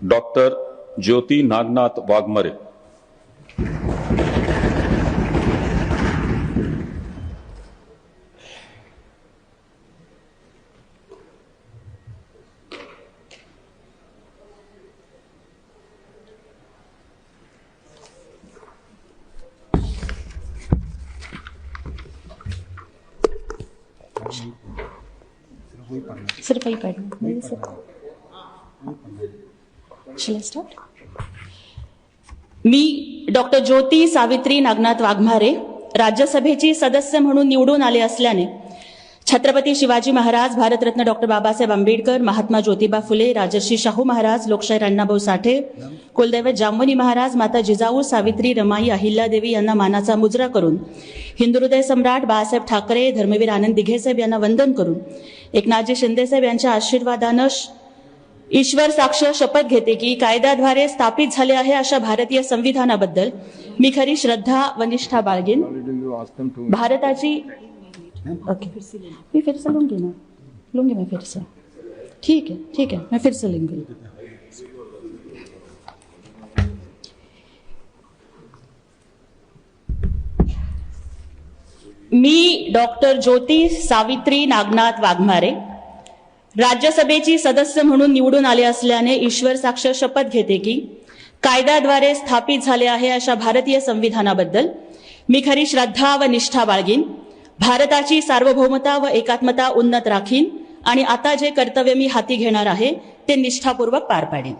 Doctor ज्योती नागनाथ वाघमारे। सिर्फ वही पढ़ना मेरे से। Shall I start? Me doctor ज्योती सावित्री नागनाथ वाघमारे राज्यसभेची सदस्य म्हणून निवडून आले असल्याने छत्रपती शिवाजी महाराज, भारतरत्न डॉक्टर बाबासाहेब आंबेडकर, महात्मा ज्योतिबा फुले, राजर्षी शाहू महाराज, लोकशाहीर अण्णाभाऊ साठे, कुलदैवत जामवनी महाराज, माता जिजाऊ, सावित्री, रमाई, अहिल्यादेवी यांना मानाचा मुजरा करून, हिंदू हृदय सम्राट बाळासाहेब ठाकरे, धर्मवीर आनंद दिघेसाहेब यांना वंदन करून, एकनाथजी शिंदेसाहेब यांच्या आशीर्वादानं ईश्वर साक्ष शपथ घेते की कायद्याद्वारे स्थापित झाले आहे अशा भारतीय संविधानाबद्दल मी खरी श्रद्धा व निष्ठा बाळगेन। भारताची ओके मैं फिर से लूंगी मैं फिर से। ठीक है मैं फिर से लूंगी। मी डॉक्टर ज्योती सावित्री नागनाथ वाघमारे राज्यसभेची सदस्य म्हणून निवडून आले असल्याने ईश्वर साक्ष शपथ घेते की कायद्याद्वारे स्थापित झाले आहे अशा भारतीय संविधानाबद्दल मी खरी श्रद्धा व निष्ठा बाळगीन। भारताची सार्वभौमता व एकात्मता उन्नत राखीन आणि आता जे कर्तव्य मी हाती घेणार आहे ते निष्ठापूर्वक पार पाडेन।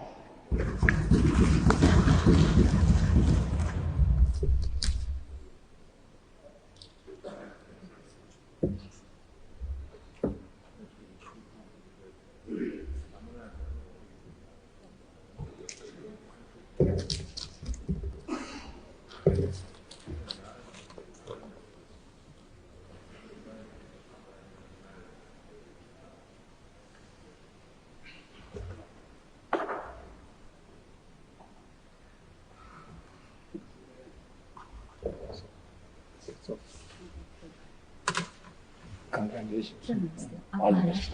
Congratulations. All the best.